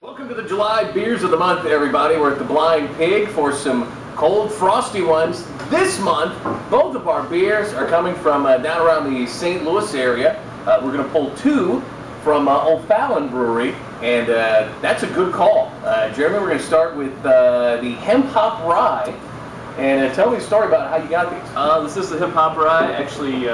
Welcome to the July Beers of the Month, everybody. We're at the Blind Pig for some cold, frosty ones. This month, both of our beers are coming from down around the St. Louis area. We're going to pull two from O'Fallon Brewery, and that's a good call. Jeremy, we're going to start with the Hemp Hop Rye. And tell me a story about how you got these. This is the Hemp Hop Rye. Actually,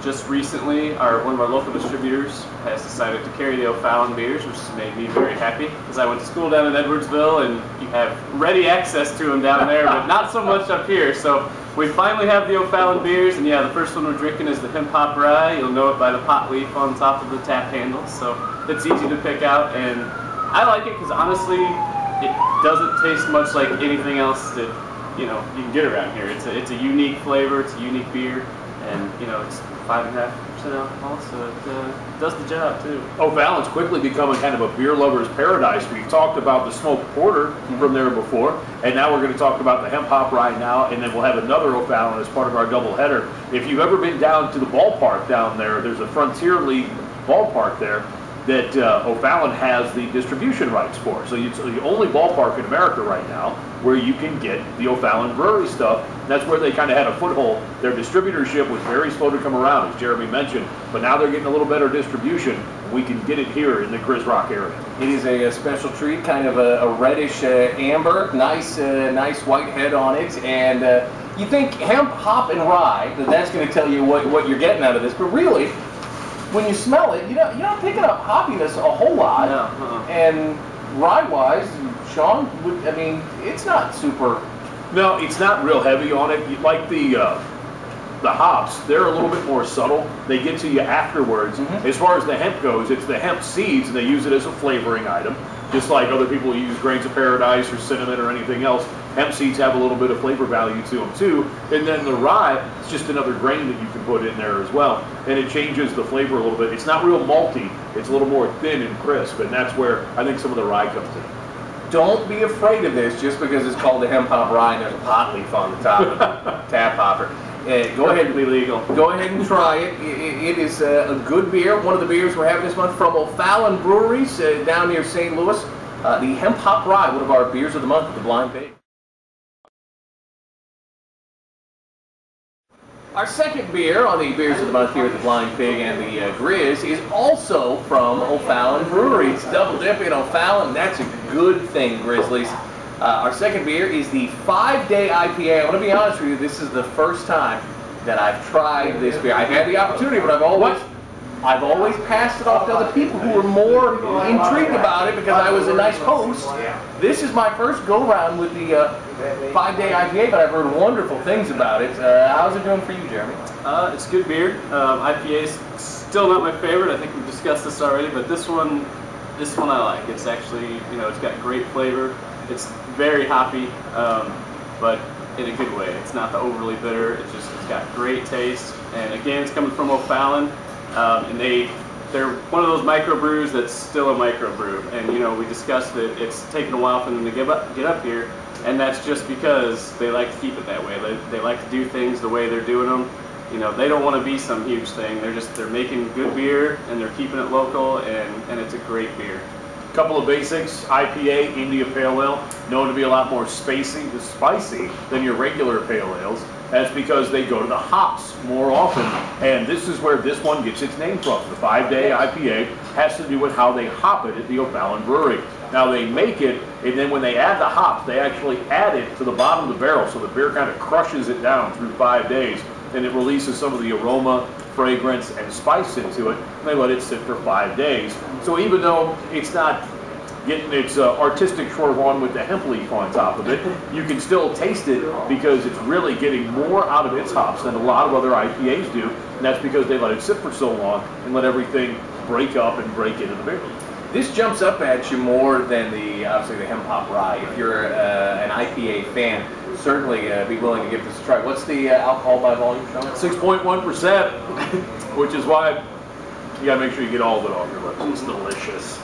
just recently, one of our local distributors has decided to carry the O'Fallon beers, which has made me very happy, because I went to school down in Edwardsville, and you have ready access to them down there, but not so much up here. So we finally have the O'Fallon beers, and yeah, the first one we're drinking is the Hemp Hop Rye. You'll know it by the pot leaf on top of the tap handle, so it's easy to pick out, and I like it because honestly, it doesn't taste much like anything else that you can get around here. It's a unique flavor, it's a unique beer, and it's 5.5% alcohol, so it does the job too. O'Fallon's quickly becoming kind of a beer lover's paradise. We've talked about the smoked porter from there before, and now we're going to talk about the Hemp Hop Rye now, and then we'll have another O'Fallon as part of our doubleheader. If you've ever been down to the ballpark down there's a Frontier League ballpark there that O'Fallon has the distribution rights for. So it's the only ballpark in America right now where you can get the O'Fallon Brewery stuff. And that's where they kind of had a foothold. Their distributorship was very slow to come around, as Jeremy mentioned, but now they're getting a little better distribution. We can get it here in the Grizz Rock area. It is a special treat, kind of a reddish amber, nice white head on it, and you think hemp, hop, and rye, that's going to tell you what you're getting out of this, but really, when you smell it, you're not picking up hoppiness a whole lot. No, And rye-wise, Sean, it's not super. No, it's not real heavy on it. Like the hops, they're a little bit more subtle. They get to you afterwards. As far as the hemp goes, it's the hemp seeds, and they use it as a flavoring item. Just like other people use grains of paradise or cinnamon or anything else, hemp seeds have a little bit of flavor value to them too. And then the rye, it's just another grain that you can put in there as well. And it changes the flavor a little bit. It's not real malty. It's a little more thin and crisp, and that's where I think some of the rye comes in. Don't be afraid of this just because it's called the Hemp Hop Rye and there's a pot leaf on the top of the tap hopper. Go ahead, legal. Go ahead and try it. It is a good beer. One of the beers we're having this month from O'Fallon Breweries down near St. Louis. The Hemp Hop Rye, one of our beers of the month at the Blind Pig. Our second beer on the Beers of the Month here at the Blind Pig and the Grizz is also from O'Fallon Brewery. It's double dipping O'Fallon. That's a good thing, Grizzlies. Our second beer is the 5-Day IPA. I want to be honest with you, this is the first time that I've tried this beer. I've had the opportunity, but I've always passed it off to other people who were more intrigued about it because I was a nice host. This is my first go-round with the 5-Day IPA, but I've heard wonderful things about it. How's it doing for you, Jeremy? It's good beer. IPA is still not my favorite. I think we've discussed this already, but this one I like. It's actually, it's got great flavor. It's very hoppy, but in a good way. It's not the overly bitter. It's got great taste. And again, it's coming from O'Fallon, and they're one of those microbrews that's still a microbrew. And we discussed that it's taken a while for them to get up here, and that's just because they like to keep it that way. They like to do things the way they're doing them. They don't want to be some huge thing. They're making good beer, and they're keeping it local, and it's a great beer. Couple of basics: IPA, India Pale Ale, known to be a lot more spicy than your regular pale ales. That's because they go to the hops more often, and this is where this one gets its name from. The 5-Day IPA has to do with how they hop it at the O'Fallon Brewery. Now they make it, and then when they add the hops, they actually add it to the bottom of the barrel, so the beer kind of crushes it down through 5 days, and it releases some of the aroma, fragrance, and spice into it, and they let it sit for 5 days. So even though it's not getting its artistic short one with the hemp leaf on top of it, you can still taste it because it's really getting more out of its hops than a lot of other IPAs do, and that's because they let it sit for so long and let everything break up and break into the beer. This jumps up at you more than obviously the Hemp Hop Rye. If you're an IPA fan, certainly be willing to give this a try. What's the alcohol by volume, Sean? 6.1%, which is why you gotta make sure you get all of it off your lips. It's delicious.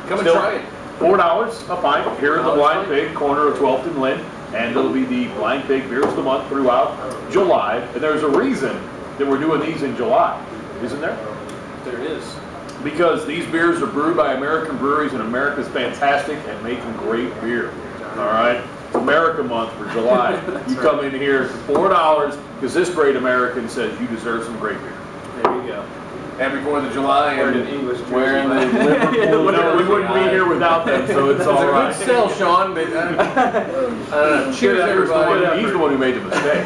Come and try it. $4 a pint here at the Blind Pig, corner of 12th and Lynn, and it'll be the Blind Pig Beers of the Month throughout July. And there's a reason that we're doing these in July, isn't there? There is. because these beers are brewed by American breweries, and America's fantastic at making great beer. All right? It's America Month for July. You come in here for $4 because this great American says you deserve some great beer. There you go. Happy 4th of July. Wearing And an English jersey. wearing the Liverpool. No, we wouldn't be here without them, so it's all It's a right. good sell, Sean, but cheers, everybody. He's the one who made the mistake.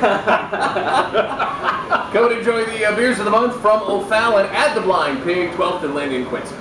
Come and enjoy the beers of the month from O'Fallon at the Blind Pig, 12th and Landon, Quincy.